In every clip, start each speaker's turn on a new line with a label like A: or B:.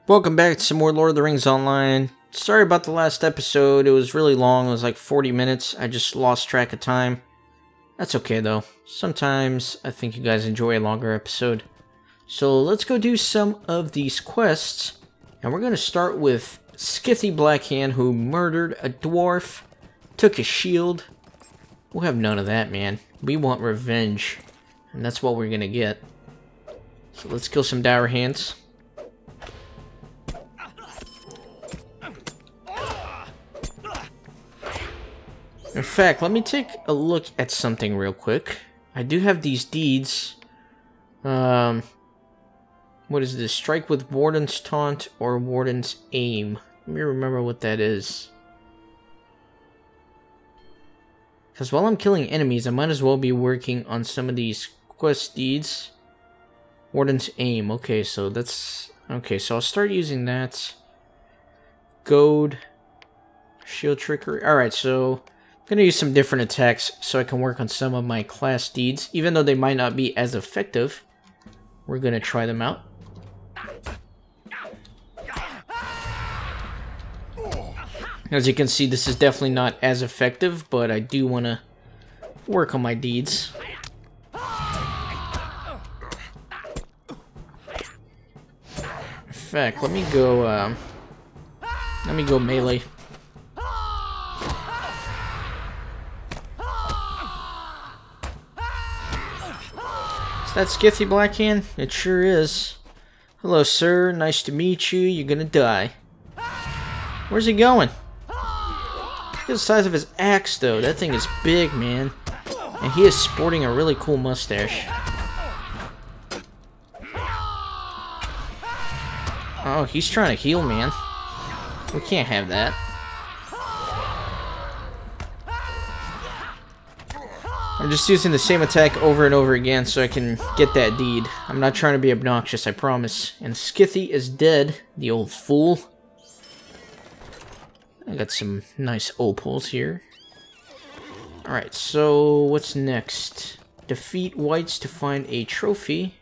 A: Welcome back to some more Lord of the Rings Online. Sorry about the last episode, it was really long, it was like 40 minutes, I just lost track of time. That's okay though, sometimes I think you guys enjoy a longer episode. So let's go do some of these quests, and we're going to start with Skithy Blackhand, who murdered a dwarf, took his shield. We'll have none of that, man. We want revenge, and that's what we're going to get. So let's kill some Dour Hands. In fact, let me take a look at something real quick. I do have these deeds. What is this? Strike with Warden's Taunt or Warden's Aim. Let me remember what that is. Because while I'm killing enemies, I might as well be working on some of these quest deeds. Warden's Aim. Okay, so that's... Okay, so I'll start using that. Goad. Shield Trickery. Alright, so... I'm going to use some different attacks so I can work on some of my class deeds. Even though they might not be as effective, we're going to try them out. As you can see, this is definitely not as effective, but I do want to work on my deeds. In fact, let me go melee. Is that Skithy Blackhand? It sure is. Hello, sir. Nice to meet you. You're gonna die. Where's he going? Look at the size of his axe, though. That thing is big, man. And he is sporting a really cool mustache. Oh, he's trying to heal, man. We can't have that. I'm just using the same attack over and over again so I can get that deed. I'm not trying to be obnoxious, I promise. And Skithy is dead, the old fool. I got some nice opals here. Alright, so what's next? Defeat Wights to find a trophy.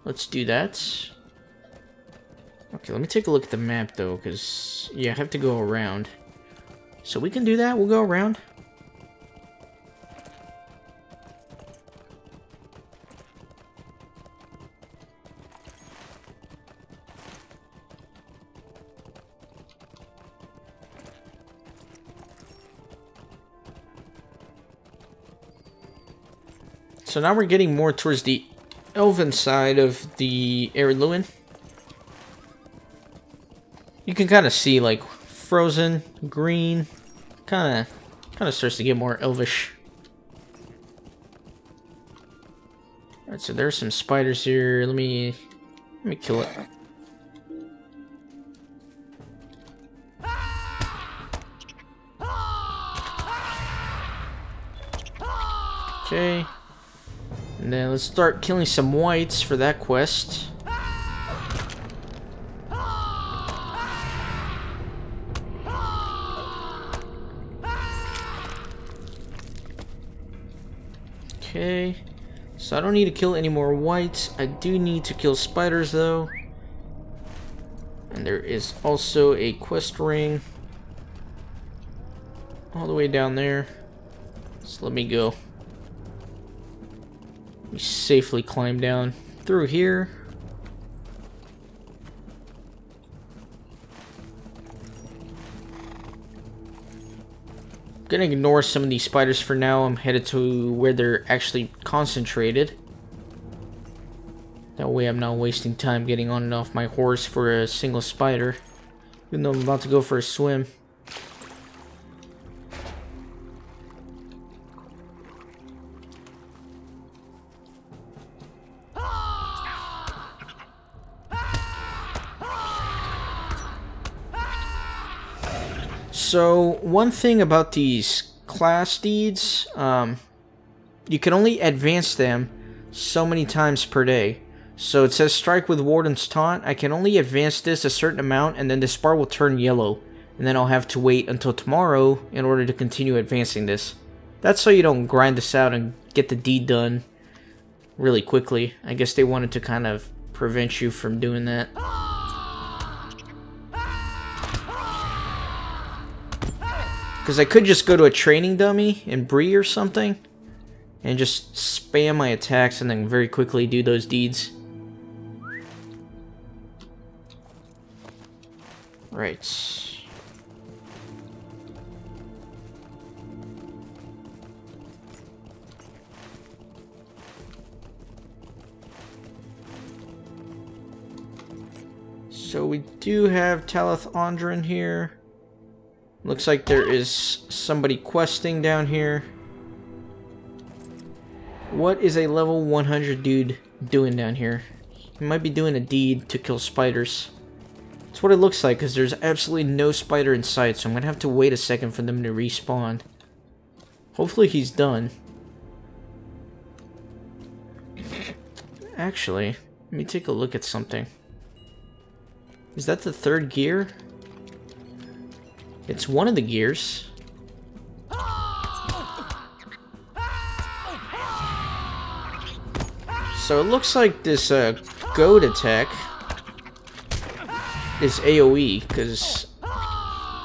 A: Let's do that. Okay, let me take a look at the map though, because, yeah, I have to go around. So we can do that, we'll go around. So now we're getting more towards the elven side of the Luin. You can kind of see, like, frozen, green, kind of starts to get more elvish. Alright, so there's some spiders here. Let me kill it. Okay. And then let's start killing some wights for that quest. Okay. So I don't need to kill any more wights. I do need to kill spiders though. And there is also a quest ring all the way down there. So let me go. We safely climb down through here. I'm gonna ignore some of these spiders for now. I'm headed to where they're actually concentrated. That way I'm not wasting time getting on and off my horse for a single spider. Even though I'm about to go for a swim. So, one thing about these class deeds, you can only advance them so many times per day. So it says strike with Warden's Taunt. I can only advance this a certain amount, and then this bar will turn yellow. And then I'll have to wait until tomorrow in order to continue advancing this. That's so you don't grind this out and get the deed done really quickly. I guess they wanted to kind of prevent you from doing that. Because I could just go to a training dummy and Bree or something. And just spam my attacks and then very quickly do those deeds. Right. So we do have Talith Andron here. Looks like there is somebody questing down here. What is a level 100 dude doing down here? He might be doing a deed to kill spiders. That's what it looks like, because there's absolutely no spider in sight, so I'm going to have to wait a second for them to respawn. Hopefully he's done. Actually, let me take a look at something. Is that the third gear? It's one of the gears. So it looks like this goat attack is AoE, because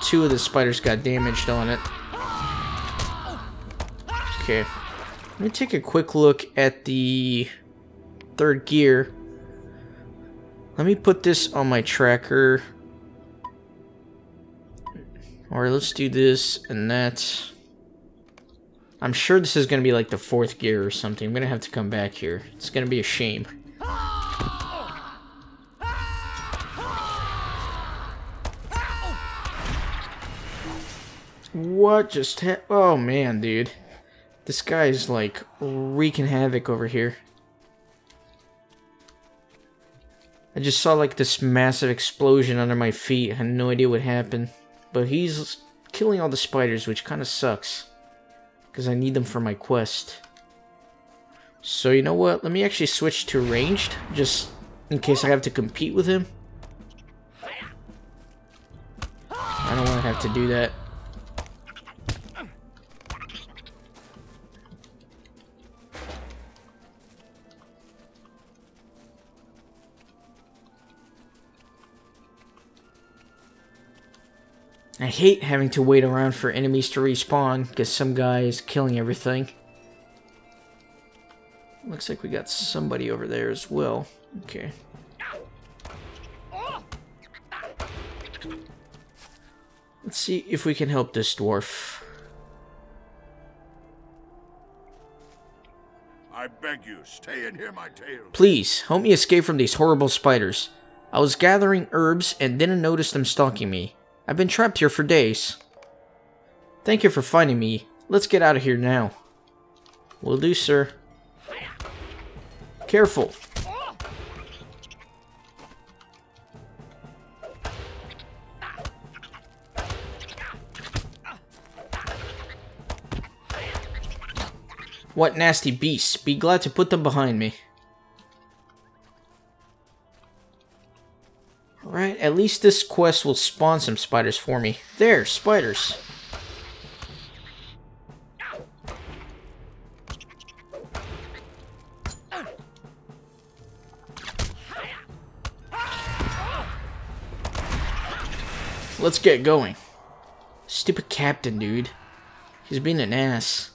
A: 2 of the spiders got damaged on it. Okay, let me take a quick look at the third gear. Let me put this on my tracker. Or let's do this and that. I'm sure this is going to be like the 4th gear or something. I'm going to have to come back here. It's going to be a shame. What just happened? Oh man, dude. This guy is like wreaking havoc over here. I just saw like this massive explosion under my feet. I had no idea what happened. But he's killing all the spiders, which kind of sucks. Because I need them for my quest. So you know what? Let me actually switch to ranged. Just in case I have to compete with him. I don't want to have to do that. I hate having to wait around for enemies to respawn, because some guy is killing everything. Looks like we got somebody over there as well. Okay. Let's see if we can help this dwarf.
B: I beg you, stay and hear my tale.
A: Please, help me escape from these horrible spiders. I was gathering herbs and didn't notice them stalking me. I've been trapped here for days. Thank you for finding me. Let's get out of here now. Will do, sir. Careful. What nasty beasts. Be glad to put them behind me. Alright, at least this quest will spawn some spiders for me. There, spiders. Let's get going. Stupid captain, dude. He's being an ass.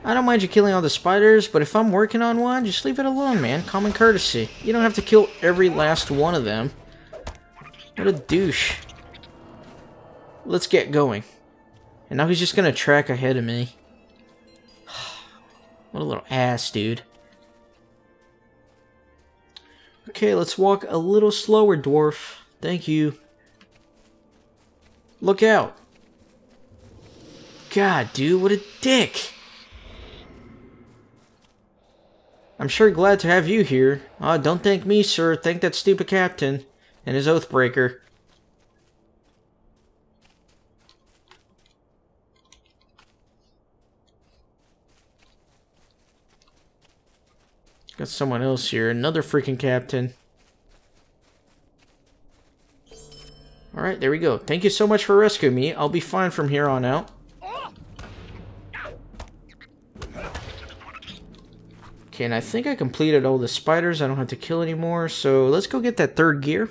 A: I don't mind you killing all the spiders, but if I'm working on one, just leave it alone, man. Common courtesy. You don't have to kill every last one of them. What a douche. Let's get going. And now he's just gonna track ahead of me. What a little ass, dude. Okay, let's walk a little slower, dwarf. Thank you. Look out. God, dude, what a dick. I'm sure glad to have you here. Don't thank me, sir. Thank that stupid captain and his oathbreaker. Got someone else here. Another freaking captain. Alright, there we go. Thank you so much for rescuing me. I'll be fine from here on out. Okay, and I think I completed all the spiders. I don't have to kill anymore. So let's go get that third gear.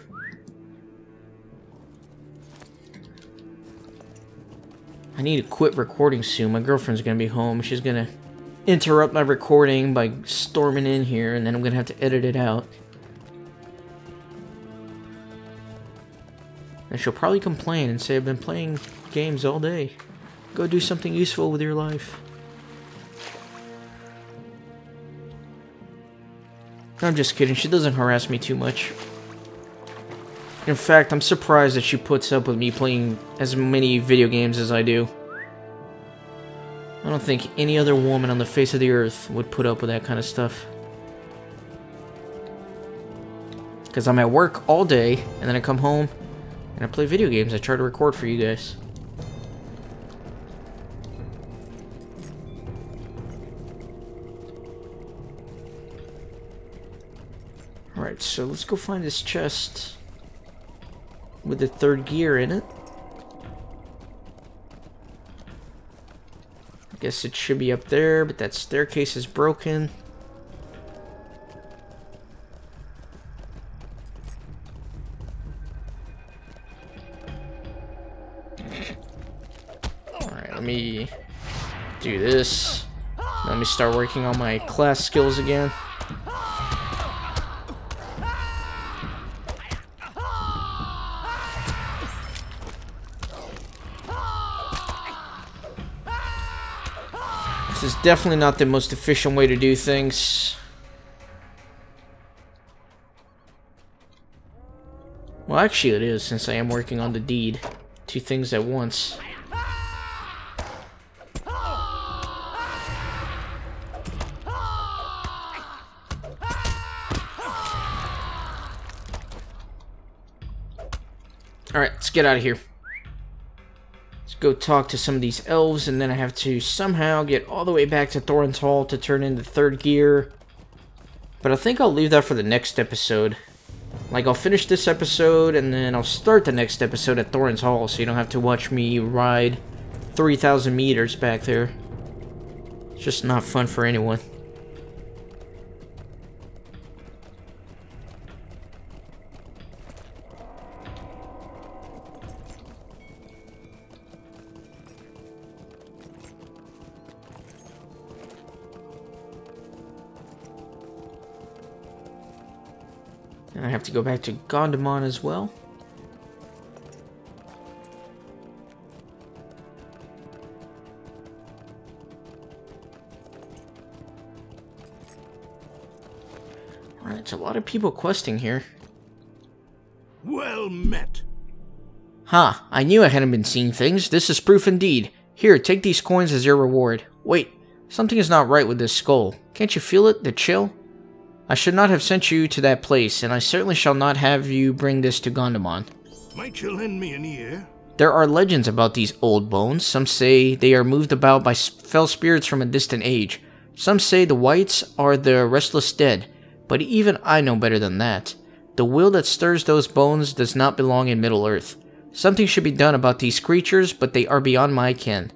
A: I need to quit recording soon. My girlfriend's gonna be home. She's gonna interrupt my recording by storming in here, and then I'm gonna have to edit it out. And she'll probably complain and say I've been playing games all day. Go do something useful with your life. I'm just kidding. She doesn't harass me too much. In fact, I'm surprised that she puts up with me playing as many video games as I do. I don't think any other woman on the face of the earth would put up with that kind of stuff. Because I'm at work all day, and then I come home, and I play video games. I try to record for you guys. Alright, so let's go find this chest with the third gear in it. I guess it should be up there, but that staircase is broken. Alright, let me do this. Let me start working on my class skills again. This is definitely not the most efficient way to do things. Well, actually it is, since I am working on the deed. Two things at once. Alright, let's get out of here. Go talk to some of these elves, and then I have to somehow get all the way back to Thorin's Hall to turn in the third gear. But I think I'll leave that for the next episode. Like, I'll finish this episode, and then I'll start the next episode at Thorin's Hall, so you don't have to watch me ride 3,000 meters back there. It's just not fun for anyone. And I have to go back to Gondomar as well. Alright, it's a lot of people questing here.
B: Well met.
A: Ha, I knew I hadn't been seeing things. This is proof indeed. Here, take these coins as your reward. Wait, something is not right with this skull. Can't you feel it, the chill? I should not have sent you to that place, and I certainly shall not have you bring this to Gondomar.
B: Might you lend me an ear?
A: There are legends about these old bones. Some say they are moved about by fell spirits from a distant age. Some say the Wights are the restless dead, but even I know better than that. The will that stirs those bones does not belong in Middle-earth. Something should be done about these creatures, but they are beyond my ken.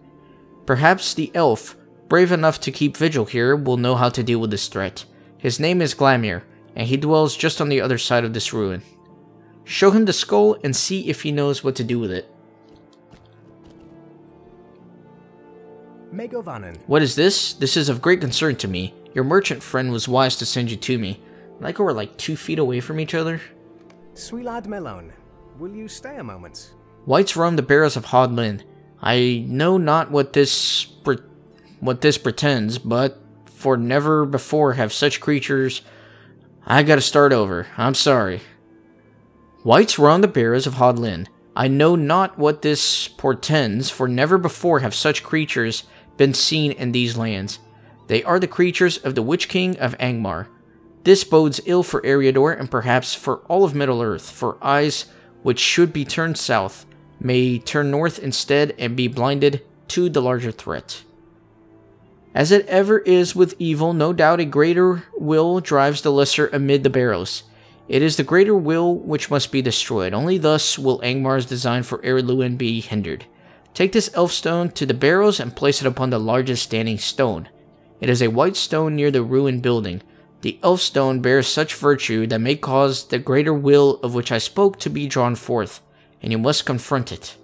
A: Perhaps the elf, brave enough to keep vigil here, will know how to deal with this threat. His name is Glamir, and he dwells just on the other side of this ruin. Show him the skull and see if he knows what to do with it. What is this? This is of great concern to me. Your merchant friend was wise to send you to me. Like we're like 2 feet away from each other.
C: Swilad Melon, will you stay a moment?
A: Wights roam the barrows of Hodlin. I know not what this pretends, but for never before have such creatures... I gotta start over. I'm sorry. Wights roam the barrows of Hodlin. I know not what this portends, for never before have such creatures been seen in these lands. They are the creatures of the Witch King of Angmar. This bodes ill for Eriador and perhaps for all of Middle-earth, for eyes which should be turned south may turn north instead and be blinded to the larger threat. As it ever is with evil, no doubt a greater will drives the lesser amid the barrows. It is the greater will which must be destroyed. Only thus will Angmar's design for Eriluin be hindered. Take this elf stone to the barrows and place it upon the largest standing stone. It is a white stone near the ruined building. The elf stone bears such virtue that may cause the greater will of which I spoke to be drawn forth, and you must confront it.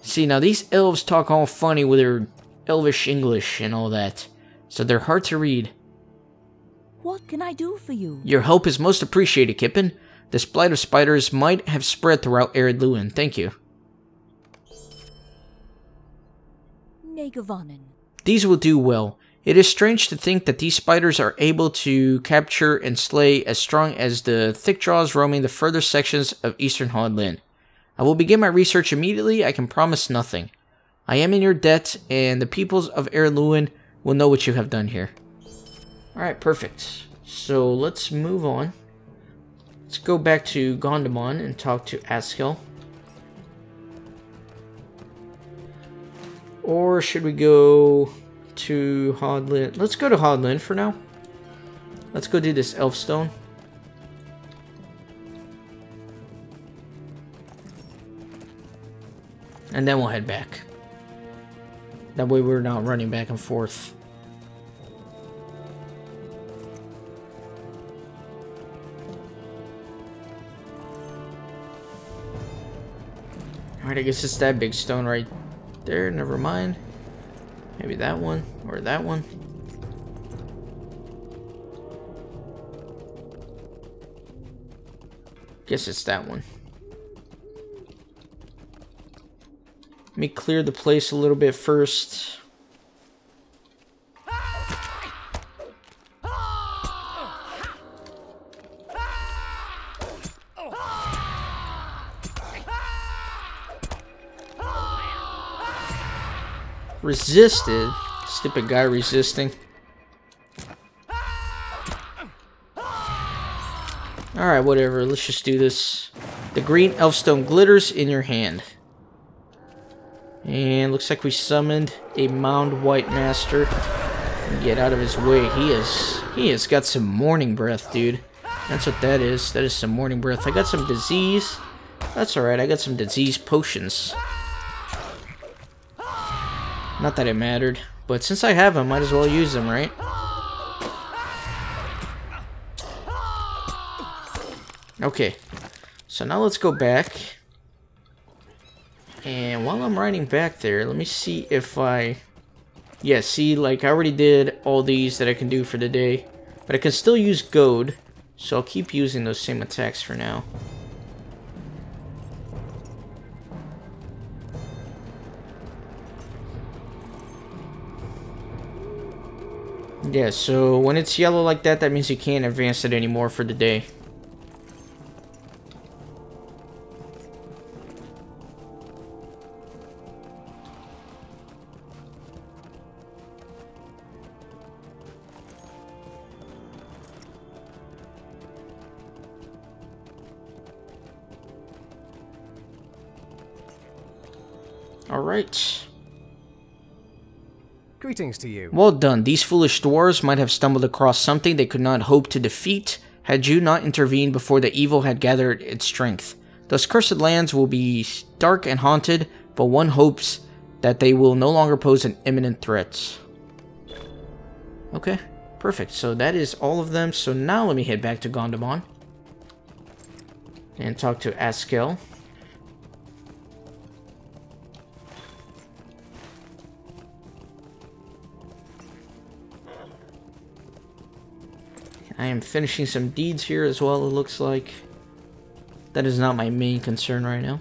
A: See, now these elves talk all funny with their elvish English and all that, so they're hard to read.
D: What can I do for you?
A: Your help is most appreciated, Kippen. This blight of spiders might have spread throughout Arid Luin. Thank you.
D: Negavanen.
A: These will do well. It is strange to think that these spiders are able to capture and slay as strong as the thick jaws roaming the further sections of eastern Hodlin. I will begin my research immediately. I can promise nothing. I am in your debt, and the peoples of Arid Luin will know what you have done here. Alright, perfect. So let's move on. Let's go back to Gondomon and talk to Askel. Or should we go to Hodlin? Let's go to Hodlin for now. Let's go do this Elfstone. And then we'll head back. That way we're not running back and forth. Alright, I guess it's that big stone right there. Never mind. Maybe that one or that one. Guess it's that one. Let me clear the place a little bit first. Resisted? Stupid guy resisting. Alright, whatever. Let's just do this. The green elfstone glitters in your hand. And looks like we summoned a Mound White Master. Get out of his way. He has got some morning breath, dude. That's what that is. That is some morning breath. I got some disease. That's alright. I got some disease potions. Not that it mattered, but since I have them, might as well use them, right? Okay, so now let's go back. And while I'm riding back there, let me see if I... Yeah, see, like, I already did all these that I can do for the day. But I can still use Goad, so I'll keep using those same attacks for now. Yeah, so when it's yellow like that, that means you can't advance it anymore for the day. Alright.
C: Greetings to you.
A: Well done. These foolish dwarves might have stumbled across something they could not hope to defeat had you not intervened before the evil had gathered its strength. Those cursed lands will be dark and haunted, but one hopes that they will no longer pose an imminent threat. Okay, perfect. So that is all of them. So now let me head back to Gondomon and talk to Askel. I am finishing some deeds here as well, it looks like. That is not my main concern right now.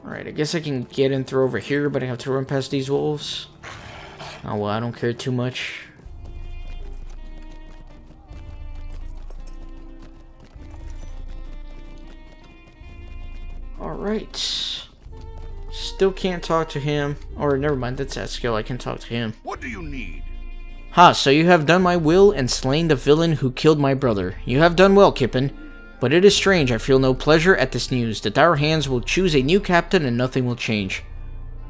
A: Alright, I guess I can get in through over here, but I have to run past these wolves. Oh well, I don't care too much. Alright. Still can't talk to him. Or never mind, that's Askel, I can talk to him.
B: What do you need?
A: Ha, so you have done my will and slain the villain who killed my brother. You have done well, Kippen. But it is strange, I feel no pleasure at this news. The Dire Hands will choose a new captain and nothing will change.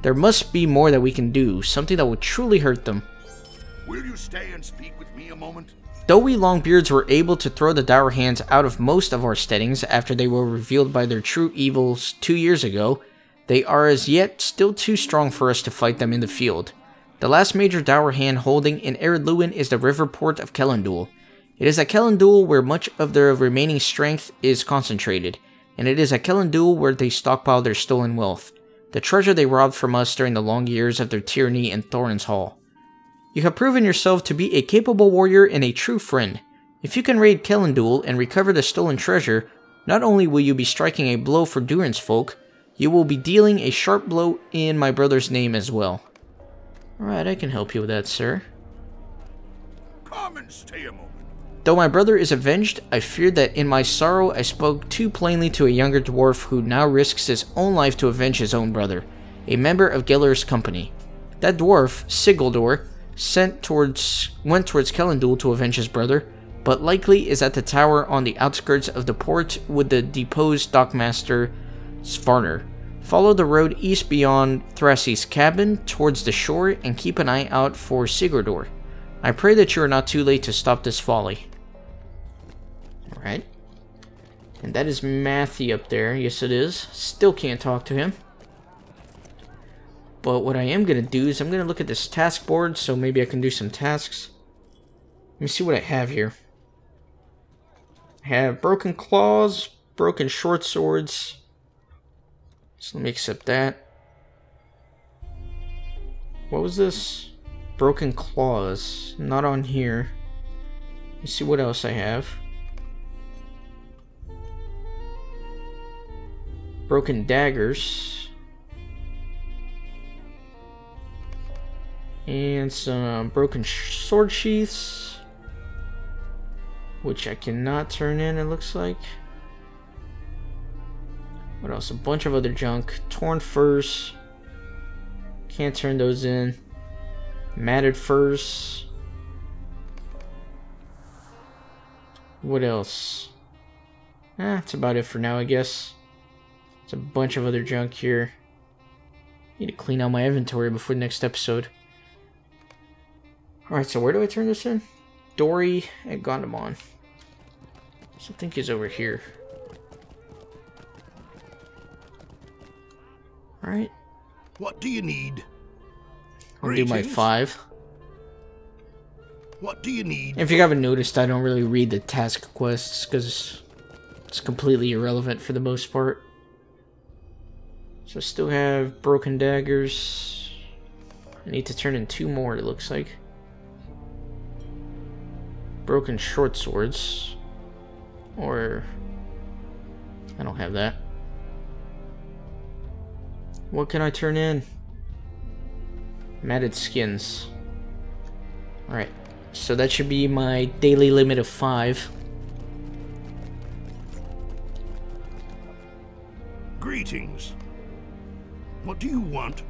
A: There must be more that we can do, something that would truly hurt them.
B: Will you stay and speak with me a moment?
A: Though we Longbeards were able to throw the Dour Hands out of most of our steadings after they were revealed by their true evils 2 years ago, they are as yet still too strong for us to fight them in the field. The last major Dour Hand holding in Ered Luin is the river port of Kelendul. It is at Kelendul where much of their remaining strength is concentrated, and it is at Kelendul where they stockpile their stolen wealth, the treasure they robbed from us during the long years of their tyranny in Thorin's Hall. You have proven yourself to be a capable warrior and a true friend. If you can raid Kelendul and recover the stolen treasure, not only will you be striking a blow for Durin's folk, you will be dealing a sharp blow in my brother's name as well. Alright, I can help you with that, sir.
B: Come and stay a moment.
A: Though my brother is avenged, I feared that in my sorrow I spoke too plainly to a younger dwarf who now risks his own life to avenge his own brother, a member of Geller's company. That dwarf, Sigildor, went towards Kelendul to avenge his brother, but likely is at the tower on the outskirts of the port with the deposed dockmaster Svarner. Follow the road east beyond Thrassy's cabin towards the shore and keep an eye out for Sigurdor. I pray that you are not too late to stop this folly. Alright. And that is Matthew up there. Yes, it is. Still can't talk to him. But what I am going to do is I'm going to look at this task board, so maybe I can do some tasks. Let me see what I have here. I have broken claws, broken short swords. So let me accept that. What was this? Broken claws. Not on here. Let me see what else I have. Broken daggers. And some broken sword sheaths, which I cannot turn in, it looks like. What else? A bunch of other junk. Torn furs. Can't turn those in. Matted furs. What else? That's about it for now, I guess. There's a bunch of other junk here. Need to clean out my inventory before the next episode. Alright, so where do I turn this in? Dory at Gondamon. So I think he's over here. Alright.
B: What do you need?
A: I'll do my 5.
B: What do you need?
A: If you haven't noticed, I don't really read the task quests because it's completely irrelevant for the most part. So I still have broken daggers. I need to turn in 2 more, it looks like. Broken short swords. Or I don't have that. What can I turn in? Matted skins. Alright, so that should be my daily limit of 5.
B: Greetings. What do you want?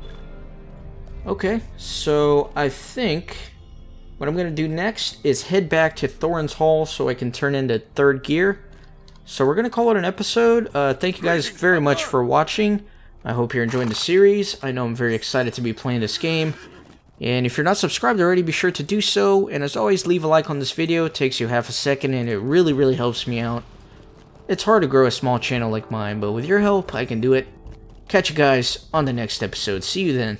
A: Okay, so I think what I'm going to do next is head back to Thorin's Hall so I can turn into 3rd gear. So we're going to call it an episode. Thank you guys very much for watching. I hope you're enjoying the series. I know I'm very excited to be playing this game. And if you're not subscribed already, be sure to do so. And as always, leave a like on this video. It takes you half a second and it really, really helps me out. It's hard to grow a small channel like mine, but with your help, I can do it. Catch you guys on the next episode. See you then.